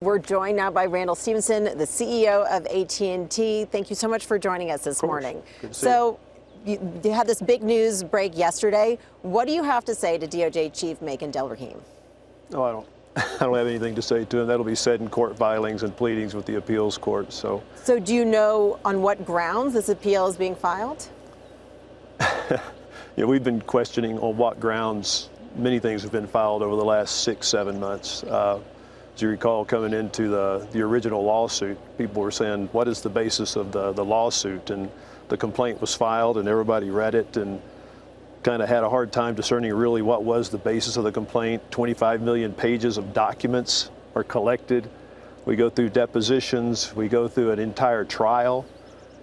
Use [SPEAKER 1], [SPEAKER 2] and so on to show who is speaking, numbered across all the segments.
[SPEAKER 1] We're joined now by Randall Stephenson, the CEO of AT&T. Thank you so much for joining us this morning. So you had this big news break yesterday. What do you have to say to DOJ Chief Megan Delrahim?
[SPEAKER 2] Oh, I don't have anything to say to him. That'll be said in court filings and pleadings with the appeals court. So
[SPEAKER 1] do you know on what grounds this appeal is being filed?
[SPEAKER 2] Yeah, we've been questioning on what grounds many things have been filed over the last 6-7 months. As you recall, coming into the original lawsuit, people were saying, what is the basis of the lawsuit? And the complaint was filed and everybody read it and kind of had a hard time discerning really what was the basis of the complaint. 25 million pages of documents are collected. We go through depositions. We go through an entire trial.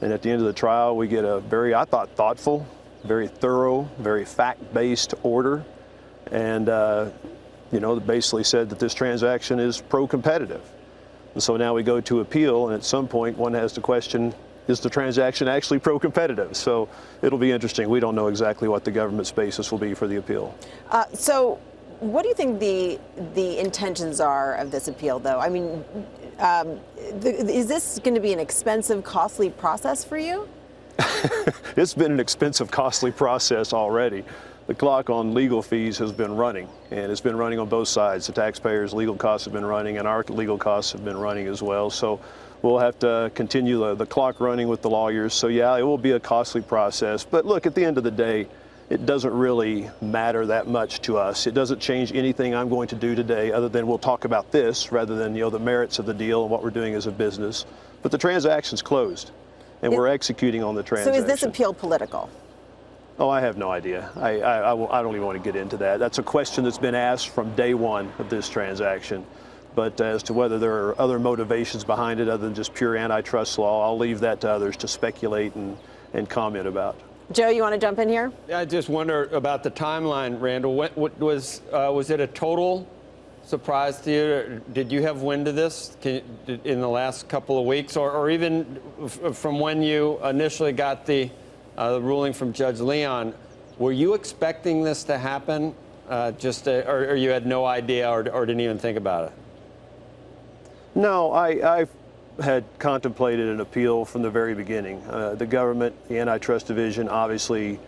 [SPEAKER 2] And at the end of the trial, we get a very, I thought, thoughtful, very thorough, very fact-based order. And basically said that this transaction is pro-competitive. And so now we go to appeal, and at some point one has to question, is the transaction actually pro-competitive? So it'll be interesting. We don't know exactly what the government's basis will be for the appeal.
[SPEAKER 1] So what do you think the intentions are of this appeal, though? I mean, is this going to be an expensive, costly process for you?
[SPEAKER 2] It's been an expensive, costly process already. The clock on legal fees has been running, and it's been running on both sides. The taxpayers' legal costs have been running, and our legal costs have been running as well. So we'll have to continue the clock running with the lawyers. So yeah, it will be a costly process. But look, at the end of the day, it doesn't really matter that much to us. It doesn't change anything I'm going to do today, other than we'll talk about this rather than the merits of the deal and what we're doing as a business. But the transaction's closed, and we're executing on the transaction.
[SPEAKER 1] So is this appeal political?
[SPEAKER 2] Oh, I have no idea. I don't even want to get into that. That's a question that's been asked from day one of this transaction. But as to whether there are other motivations behind it other than just pure antitrust law, I'll leave that to others to speculate and comment about.
[SPEAKER 1] Joe, you want to jump in here?
[SPEAKER 3] Yeah, I just wonder about the timeline, Randall. Was it a total surprise to you? Did you have wind of this in the last couple of weeks, or even from when you initially got the ruling from Judge Leon? Were you expecting this to happen, or you had no idea or didn't even think about it?
[SPEAKER 2] No, I had contemplated an appeal from the very beginning. The government, the antitrust division, obviously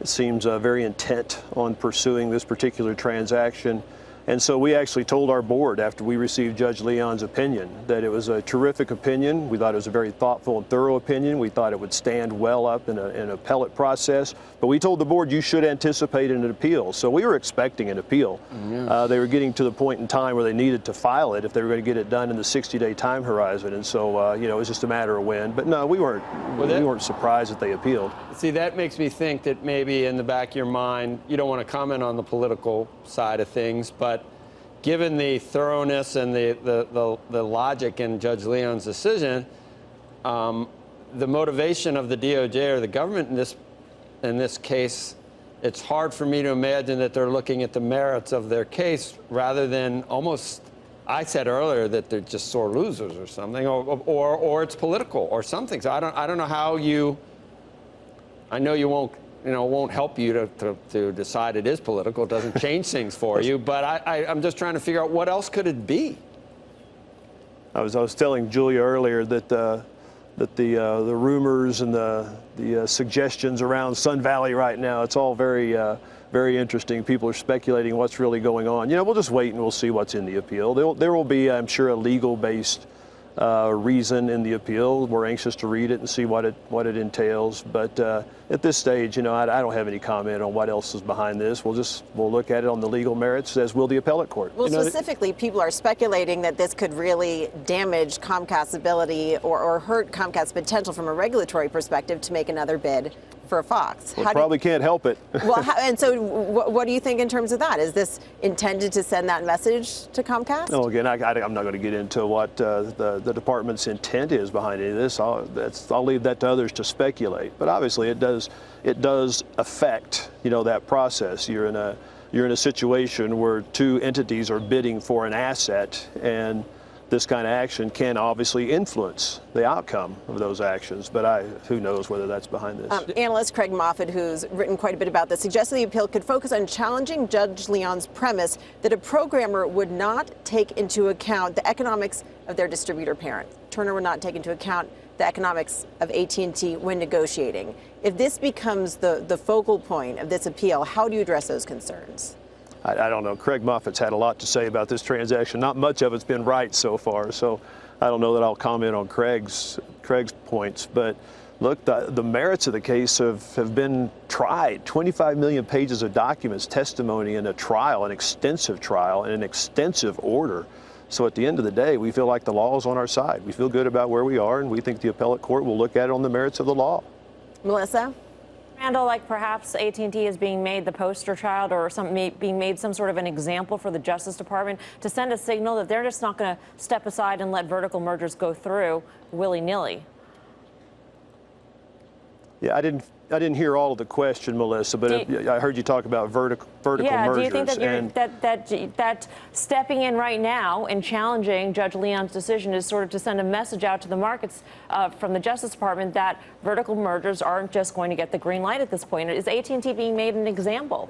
[SPEAKER 2] seems very intent on pursuing this particular transaction. And so we actually told our board after we received Judge Leon's opinion that it was a terrific opinion. We thought it was a very thoughtful and thorough opinion. We thought it would stand well up in an appellate process. But we told the board you should anticipate an appeal. So we were expecting an appeal. Yes. They were getting to the point in time where they needed to file it if they were going to get it done in the 60-day time horizon. And so, it was just a matter of when. But no, we weren't surprised that they appealed.
[SPEAKER 3] See, that makes me think that maybe in the back of your mind, you don't want to comment on the political side of things, but given the thoroughness and the logic in Judge Leon's decision, the motivation of the DOJ or the government in this case, it's hard for me to imagine that they're looking at the merits of their case rather than almost, I said earlier that they're just sore losers or something, or it's political or something. So I don't know how you. I know you won't. It won't help you to decide it is political. It doesn't change things for you. But I'm just trying to figure out what else could it be.
[SPEAKER 2] I was telling Julia earlier that the rumors and the suggestions around Sun Valley right now, it's all very very interesting. People are speculating what's really going on. We'll just wait and we'll see what's in the appeal. There will be, I'm sure, a legal-based reason in the appeal. We're anxious to read it and see what it entails. But at this stage, I don't have any comment on what else is behind this. We'll look at it on the legal merits, as will the appellate court.
[SPEAKER 1] Well, specifically, people are speculating that this could really damage Comcast's ability or hurt Comcast's potential from a regulatory perspective to make another bid for Fox.
[SPEAKER 2] Well, probably can't help it.
[SPEAKER 1] Well, and so what do you think in terms of that? Is this intended to send that message to Comcast?
[SPEAKER 2] No, again, I'm not going to get into what the department's intent is behind any of this. I'll leave that to others to speculate. But obviously, it does affect that process. You're in a situation where two entities are bidding for an asset, and this kind of action can obviously influence the outcome of those actions, but who knows whether that's behind this.
[SPEAKER 1] Analyst Craig Moffett, who's written quite a bit about this, suggests the appeal could focus on challenging Judge Leon's premise that a programmer would not take into account the economics of their distributor parent. Turner would not take into account the economics of AT&T when negotiating. If this becomes the focal point of this appeal, how do you address those concerns?
[SPEAKER 2] I don't know. Craig Moffitt's had a lot to say about this transaction. Not much of it's been right so far, so I don't know that I'll comment on Craig's points. But look, the merits of the case have been tried. 25 million pages of documents, testimony in a trial, an extensive trial, and an extensive order. So at the end of the day, we feel like the law is on our side. We feel good about where we are, and we think the appellate court will look at it on the merits of the law.
[SPEAKER 1] Melissa?
[SPEAKER 4] Randall, like perhaps AT&T is being made the poster child or being made some sort of an example for the Justice Department to send a signal that they're just not going to step aside and let vertical mergers go through willy-nilly.
[SPEAKER 2] Yeah, I didn't hear all of the question, Melissa, but I heard you talk about vertical mergers.
[SPEAKER 4] Do you think that stepping in right now and challenging Judge Leon's decision is sort of to send a message out to the markets from the Justice Department that vertical mergers aren't just going to get the green light at this point? Is AT&T being made an example?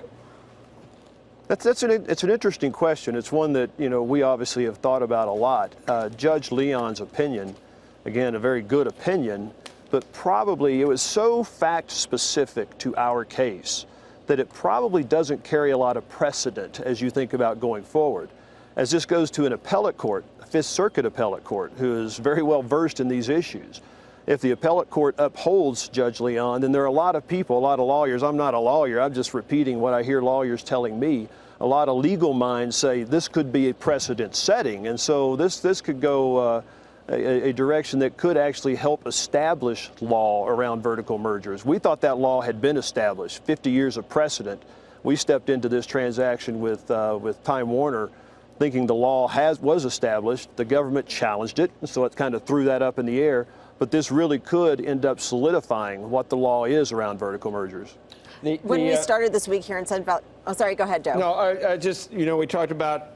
[SPEAKER 2] It's an interesting question. It's one that we obviously have thought about a lot. Judge Leon's opinion, again, a very good opinion, but probably it was so fact-specific to our case that it probably doesn't carry a lot of precedent as you think about going forward. As this goes to an appellate court, a Fifth Circuit appellate court, who is very well versed in these issues, if the appellate court upholds Judge Leon, then there are a lot of people, a lot of lawyers. I'm not a lawyer. I'm just repeating what I hear lawyers telling me. A lot of legal minds say this could be a precedent setting, and so this could go a direction that could actually help establish law around vertical mergers. We thought that law had been established, 50 years of precedent. We stepped into this transaction with Time Warner thinking the law was established. The government challenged it, so it kind of threw that up in the air. But this really could end up solidifying what the law is around vertical mergers.
[SPEAKER 1] When we started this week here and said about, oh, sorry, go ahead, Joe.
[SPEAKER 3] No, I just, we talked about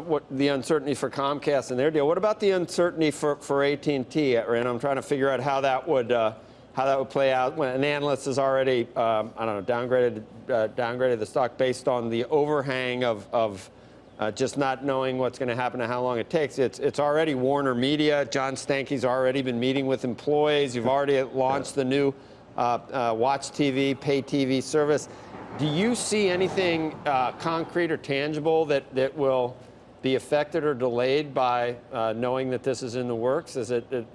[SPEAKER 3] what the uncertainty for Comcast and their deal. What about the uncertainty for AT&T? And I'm trying to figure out how that would play out when an analyst has already, downgraded the stock based on the overhang of just not knowing what's going to happen and how long it takes. It's already Warner Media. John Stankey's already been meeting with employees. You've already launched the new Watch TV, pay TV service. Do you see anything concrete or tangible that will be affected or delayed by knowing that this is in the works? Is the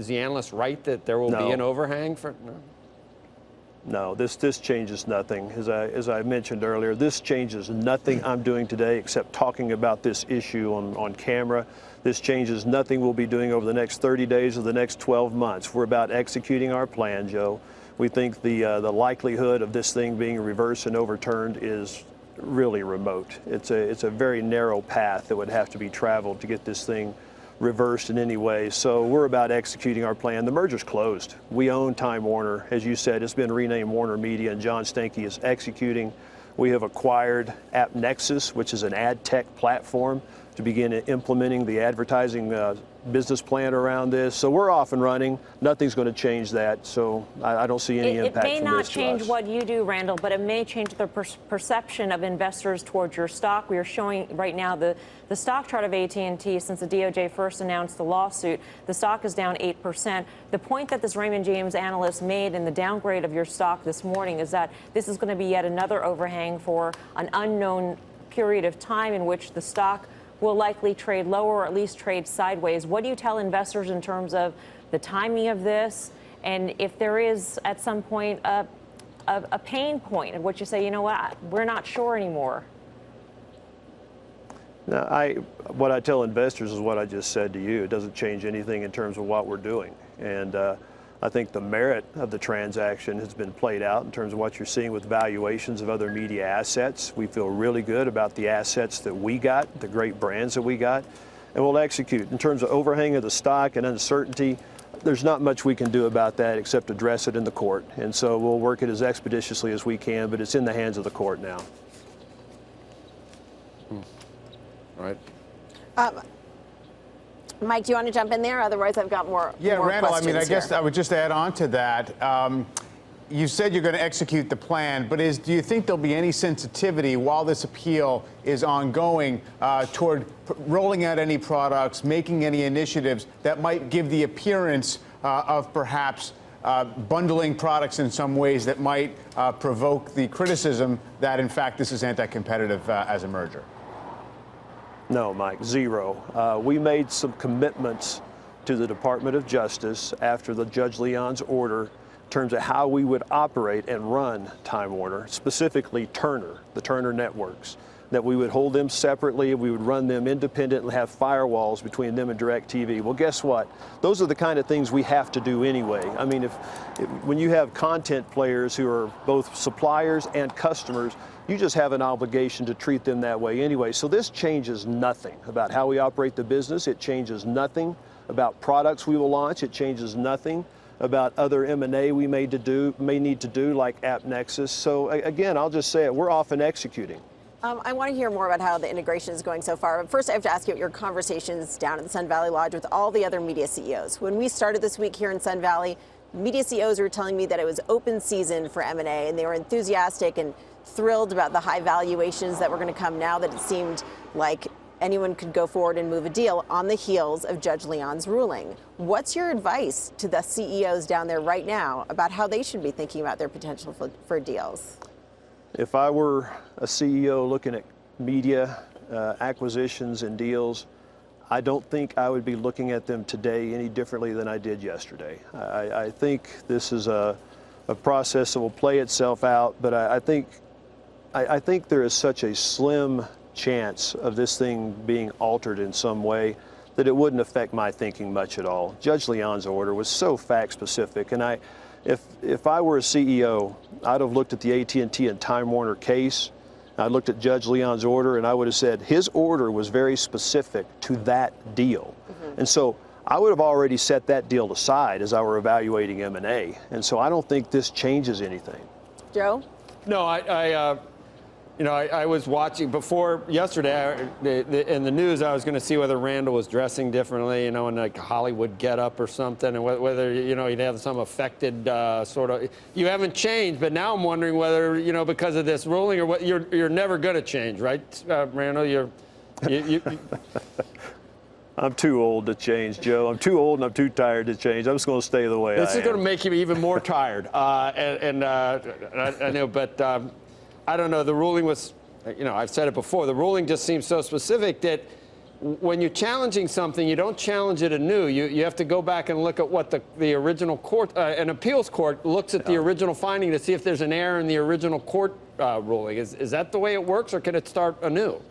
[SPEAKER 3] analyst right that there will be an overhang for?
[SPEAKER 2] No, this changes nothing. As I mentioned earlier, this changes nothing I'm doing today except talking about this issue on camera. This changes nothing we'll be doing over the next 30 days or the next 12 months. We're about executing our plan, Joe. We think the likelihood of this thing being reversed and overturned is really remote. It's a very narrow path that would have to be traveled to get this thing reversed in any way. So we're about executing our plan. The merger's closed. We own Time Warner. As you said, it's been renamed Warner Media, and John Stankey is executing. We have acquired AppNexus, which is an ad tech platform, to begin implementing the advertising business plan around this. So we're off and running. Nothing's going to change that. So I don't see any impact from this.
[SPEAKER 4] It may not change what you do, Randall, but it may change the perception of investors towards your stock. We are showing right now the stock chart of AT&T since the DOJ first announced the lawsuit. The stock is down 8%. The point that this Raymond James analyst made in the downgrade of your stock this morning is that this is going to be yet another overhang for an unknown period of time in which the stock will likely trade lower or at least trade sideways. What do you tell investors in terms of the timing of this, and if there is at some point a pain point at which you say, you know what, we're not sure anymore?
[SPEAKER 2] Now, what I tell investors is what I just said to you. It doesn't change anything in terms of what we're doing. And I think the merit of the transaction has been played out in terms of what you're seeing with valuations of other media assets. We feel really good about the assets that we got, the great brands that we got, and we'll execute. In terms of overhang of the stock and uncertainty, there's not much we can do about that except address it in the court. And so we'll work it as expeditiously as we can, but it's in the hands of the court now.
[SPEAKER 3] Right.
[SPEAKER 1] Mike, do you want to jump in there? Otherwise, I've got more.
[SPEAKER 5] Yeah,
[SPEAKER 1] more
[SPEAKER 5] Randall, I mean, I
[SPEAKER 1] questions
[SPEAKER 5] guess
[SPEAKER 1] here.
[SPEAKER 5] I would just add on to that. You said you're going to execute the plan, but do you think there'll be any sensitivity while this appeal is ongoing toward rolling out any products, making any initiatives that might give the appearance of perhaps bundling products in some ways that might provoke the criticism that, in fact, this is anti-competitive as a merger?
[SPEAKER 2] No, Mike, zero. We made some commitments to the Department of Justice after the Judge Leon's order in terms of how we would operate and run Time Warner, specifically Turner, the Turner networks, that we would hold them separately, we would run them independently, have firewalls between them and DirecTV. Well, guess what? Those are the kind of things we have to do anyway. I mean, when you have content players who are both suppliers and customers, you just have an obligation to treat them that way anyway. So this changes nothing about how we operate the business. It changes nothing about products we will launch. It changes nothing about other M&A we may need to do, like AppNexus. So again, I'll just say it, we're off and executing.
[SPEAKER 1] I want to hear more about how the integration is going so far. But first, I have to ask you about your conversations down at the Sun Valley Lodge with all the other media CEOs. When we started this week here in Sun Valley, media CEOs were telling me that it was open season for M&A, and they were enthusiastic and thrilled about the high valuations that were going to come now that it seemed like anyone could go forward and move a deal on the heels of Judge Leon's ruling. What's your advice to the CEOs down there right now about how they should be thinking about their potential for deals?
[SPEAKER 2] If I were a CEO looking at media acquisitions and deals, I don't think I would be looking at them today any differently than I did yesterday. I think this is a process that will play itself out, but I think there is such a slim chance of this thing being altered in some way that it wouldn't affect my thinking much at all. Judge Leon's order was so fact specific, and if I were a CEO, I'd have looked at the AT&T and Time Warner case. I looked at Judge Leon's order, and I would have said his order was very specific to that deal. Mm-hmm. And so I would have already set that deal aside as I were evaluating M&A. And so I don't think this changes anything.
[SPEAKER 1] Joe?
[SPEAKER 3] No, I was watching before yesterday in the news. I was going to see whether Randall was dressing differently, in like Hollywood getup or something, and whether he'd have some affected sort of. You haven't changed, but now I'm wondering whether because of this ruling or what you're never going to change, right, Randall? You
[SPEAKER 2] I'm too old to change, Joe. I'm too old and I'm too tired to change. I'm just going to stay the way I am.
[SPEAKER 3] This is going to make you even more tired, I know, but. I don't know, the ruling was, I've said it before, the ruling just seems so specific that when you're challenging something, you don't challenge it anew. You have to go back and look at what the original court, an appeals court looks at the original finding to see if there's an error in the original court ruling. Is that the way it works, or can it start anew?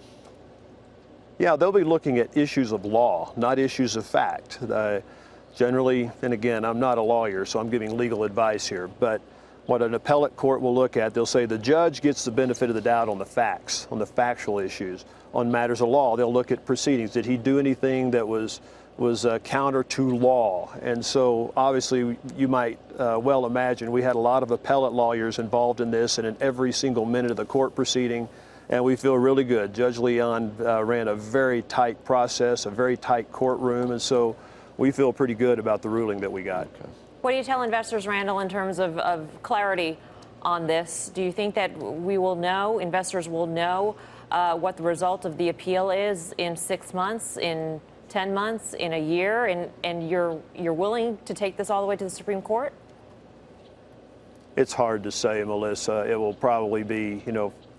[SPEAKER 2] Yeah, they'll be looking at issues of law, not issues of fact. Generally, and again, I'm not a lawyer, so I'm giving legal advice here, but what an appellate court will look at, they'll say the judge gets the benefit of the doubt on the facts, on the factual issues. On matters of law, they'll look at proceedings. Did he do anything that was counter to law? And so obviously you might well imagine we had a lot of appellate lawyers involved in this and in every single minute of the court proceeding, and we feel really good. Judge Leon ran a very tight process, a very tight courtroom, and so we feel pretty good about the ruling that we got. Okay.
[SPEAKER 4] What do you tell investors, Randall, in terms of clarity on this? Do you think that we will know, investors will know what the result of the appeal is in 6 months, in 10 months, in a year, and you're willing to take this all the way to the Supreme Court?
[SPEAKER 2] It's hard to say, Melissa. It will probably be,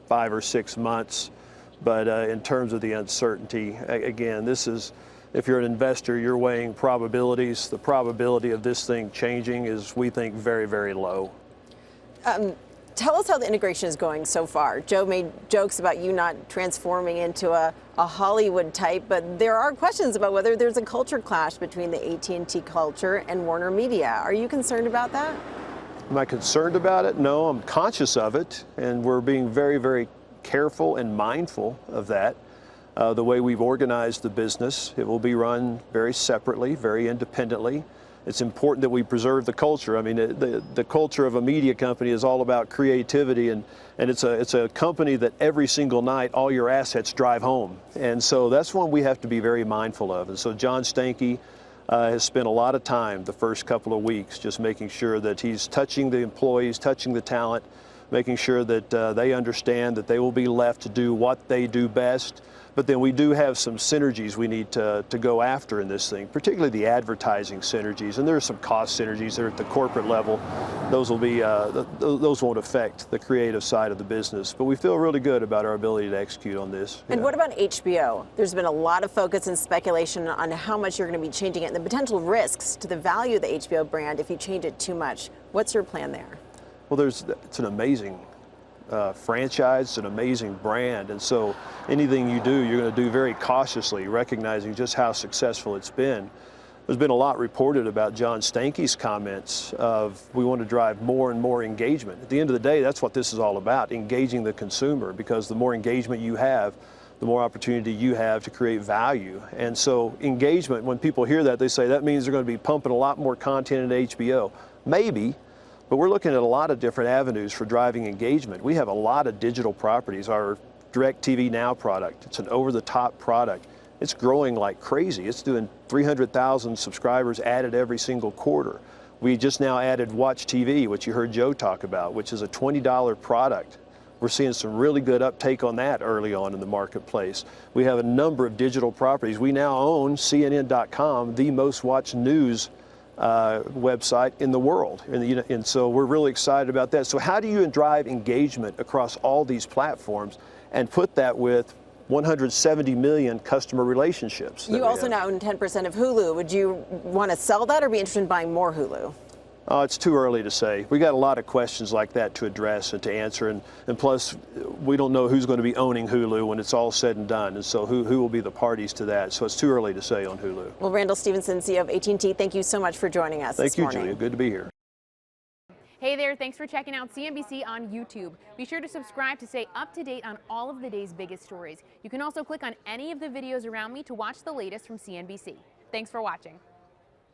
[SPEAKER 2] 5 or 6 months. But in terms of the uncertainty, again, this is, if you're an investor, you're weighing probabilities. The probability of this thing changing is, we think, very, very low.
[SPEAKER 1] Tell us how the integration is going so far. Joe made jokes about you not transforming into a Hollywood type, but there are questions about whether there's a culture clash between the AT&T culture and Warner Media. Are you concerned about that?
[SPEAKER 2] Am I concerned about it? No, I'm conscious of it, and we're being very, very careful and mindful of that. The way we've organized the business, it will be run very separately, very independently. It's important that we preserve the culture. I mean, the culture of a media company is all about creativity, and it's a company that every single night all your assets drive home. And so that's one we have to be very mindful of. And so John Stankey has spent a lot of time the first couple of weeks just making sure that he's touching the employees, touching the talent, making sure that they understand that they will be left to do what they do best. But then we do have some synergies we need to go after in this thing, particularly the advertising synergies. And there are some cost synergies that are at the corporate level. Those will be those won't affect the creative side of the business. But we feel really good about our ability to execute on this.
[SPEAKER 1] And what about HBO? There's been a lot of focus and speculation on how much you're going to be changing it and the potential risks to the value of the HBO brand if you change it too much. What's your plan there?
[SPEAKER 2] Well, it's an amazing franchise, an amazing brand, and so anything you do, you're going to do very cautiously, recognizing just how successful it's been. There's been a lot reported about John Stankey's comments of we want to drive more and more engagement. At the end of the day, that's what this is all about, engaging the consumer, because the more engagement you have, the more opportunity you have to create value. And so engagement, when people hear that, they say that means they're going to be pumping a lot more content into HBO. Maybe. But we're looking at a lot of different avenues for driving engagement. We have a lot of digital properties. Our DirecTV Now product, it's an over-the-top product. It's growing like crazy. It's doing 300,000 subscribers added every single quarter. We just now added Watch TV, which you heard Joe talk about, which is a $20 product. We're seeing some really good uptake on that early on in the marketplace. We have a number of digital properties. We now own CNN.com, the most watched news website in the world, and so we're really excited about that. So how do you drive engagement across all these platforms and put that with 170 million customer relationships?
[SPEAKER 1] You also now own 10% of Hulu. Would you want to sell that or be interested in buying more Hulu?
[SPEAKER 2] It's too early to say. We got a lot of questions like that to address and to answer, and plus we don't know who's going to be owning Hulu when it's all said and done, and so who will be the parties to that. So it's too early to say on Hulu.
[SPEAKER 1] Well, Randall Stephenson, CEO of AT&T, thank you so much for joining us this morning.
[SPEAKER 2] Thank you, Julia. Good to be here.
[SPEAKER 6] Hey there, thanks for checking out CNBC on YouTube. Be sure to subscribe to stay up to date on all of the day's biggest stories. You can also click on any of the videos around me to watch the latest from CNBC. Thanks for watching.